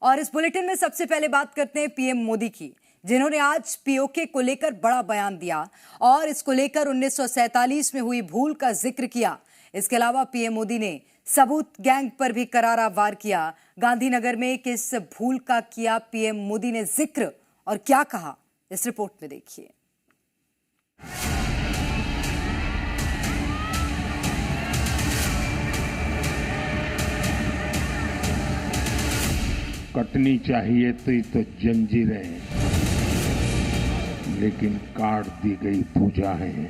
और इस बुलेटिन में सबसे पहले बात करते हैं पीएम मोदी की, जिन्होंने आज पीओके को लेकर बड़ा बयान दिया और इसको लेकर 1947 में हुई भूल का जिक्र किया। इसके अलावा पीएम मोदी ने सबूत गैंग पर भी करारा वार किया। गांधीनगर में किस भूल का किया पीएम मोदी ने जिक्र और क्या कहा, इस रिपोर्ट में देखिए। कटनी चाहिए थी तो जंजीरें, लेकिन काट दी गई भुजाएं।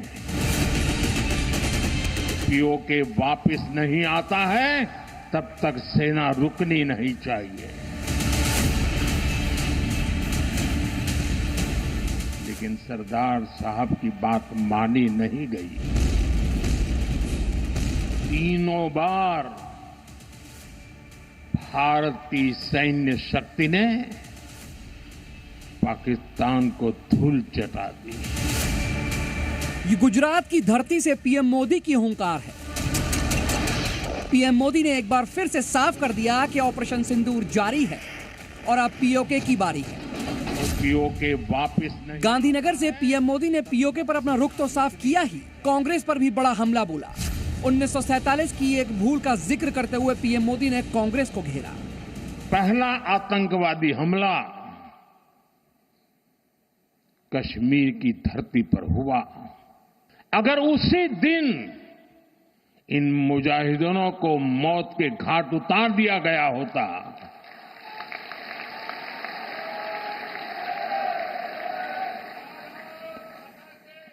पीओके वापस नहीं आता है तब तक सेना रुकनी नहीं चाहिए। लेकिन सरदार साहब की बात मानी नहीं गई। तीनों बार भारतीय सैन्य शक्ति ने पाकिस्तान को धूल चटा दी। ये गुजरात की धरती से पीएम मोदी की हुंकार है। पीएम मोदी ने एक बार फिर से साफ कर दिया कि ऑपरेशन सिंदूर जारी है और अब पीओके की बारी है। पीओके वापस नहीं। गांधीनगर से पीएम मोदी ने पीओके पर अपना रुख तो साफ किया ही, कांग्रेस पर भी बड़ा हमला बोला। 1947 की एक भूल का जिक्र करते हुए पीएम मोदी ने कांग्रेस को घेरा। पहला आतंकवादी हमला कश्मीर की धरती पर हुआ। अगर उसी दिन इन मुजाहिदीनों को मौत के घाट उतार दिया गया होता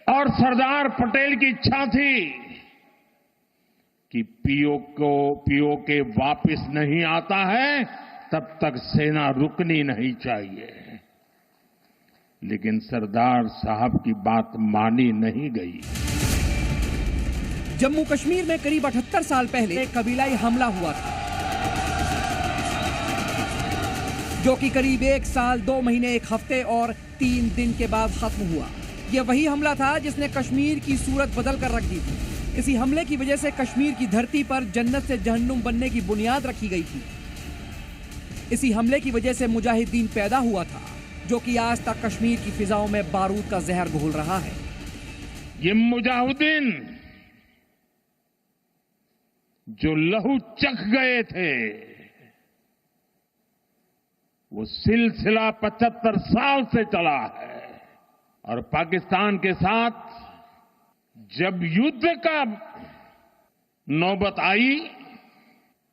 और सरदार पटेल की इच्छा थी कि पीओके वापस नहीं आता है तब तक सेना रुकनी नहीं चाहिए। लेकिन सरदार साहब की बात मानी नहीं गई। जम्मू कश्मीर में करीब 78 साल पहले एक कबीलाई हमला हुआ था, जो कि करीब 1 साल 2 महीने 1 हफ्ते और 3 दिन के बाद खत्म हुआ। यह वही हमला था जिसने कश्मीर की सूरत बदल कर रख दी थी। इसी हमले की वजह से कश्मीर की धरती पर जन्नत से जहन्नुम बनने की बुनियाद रखी गई थी। इसी हमले की वजह से मुजाहिदीन पैदा हुआ था, जो कि आज तक कश्मीर की फिजाओं में बारूद का जहर घोल रहा है। ये मुजाहिदीन जो लहू चख गए थे, वो सिलसिला 75 साल से चला है। और पाकिस्तान के साथ जब युद्ध का नौबत आई,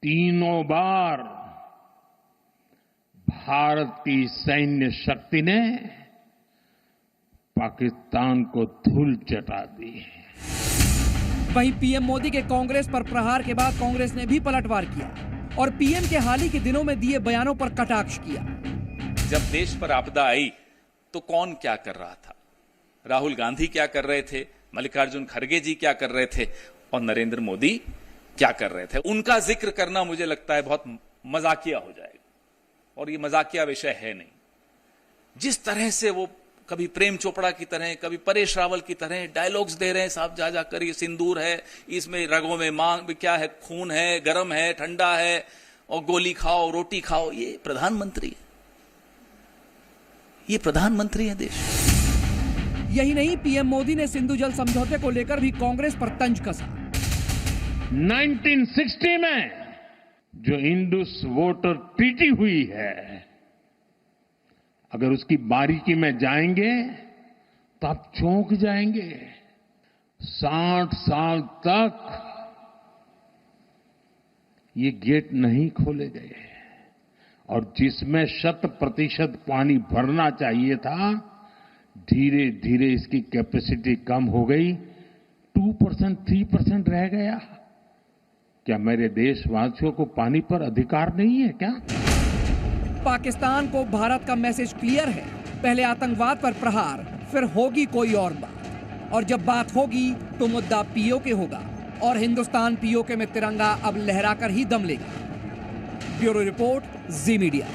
तीनों बार भारतीय सैन्य शक्ति ने पाकिस्तान को धूल चटा दी। वहीं पीएम मोदी के कांग्रेस पर प्रहार के बाद कांग्रेस ने भी पलटवार किया और पीएम के हाल ही के दिनों में दिए बयानों पर कटाक्ष किया। जब देश पर आपदा आई तो कौन क्या कर रहा था? राहुल गांधी क्या कर रहे थे, मल्लिकार्जुन खड़गे जी क्या कर रहे थे और नरेंद्र मोदी क्या कर रहे थे? उनका जिक्र करना मुझे लगता है बहुत मजाकिया हो जाएगा, और ये मजाकिया विषय है नहीं। जिस तरह से वो कभी प्रेम चोपड़ा की तरह, कभी परेश रावल की तरह डायलॉग्स दे रहे हैं, साहब जा जाकर ये सिंदूर है, इसमें रगों में मांग क्या है, खून है, गर्म है, ठंडा है, और गोली खाओ, रोटी खाओ। ये प्रधानमंत्री है, ये प्रधानमंत्री है देश। यही नहीं, पीएम मोदी ने सिंधु जल समझौते को लेकर भी कांग्रेस पर तंज कसा। 1960 में जो इंडस वाटर ट्रीटी हुई है, अगर उसकी बारीकी में जाएंगे तो आप चौंक जाएंगे। 60 साल तक ये गेट नहीं खोले गए और जिसमें 100% पानी भरना चाहिए था, धीरे धीरे इसकी कैपेसिटी कम हो गई, 2%, 3% रह गया। क्या मेरे देशवासियों को पानी पर अधिकार नहीं है क्या? पाकिस्तान को भारत का मैसेज क्लियर है, पहले आतंकवाद पर प्रहार, फिर होगी कोई और बात, और जब बात होगी तो मुद्दा पीओके होगा और हिंदुस्तान पीओके में तिरंगा अब लहराकर ही दम लेगा। ब्यूरो रिपोर्ट, जी मीडिया।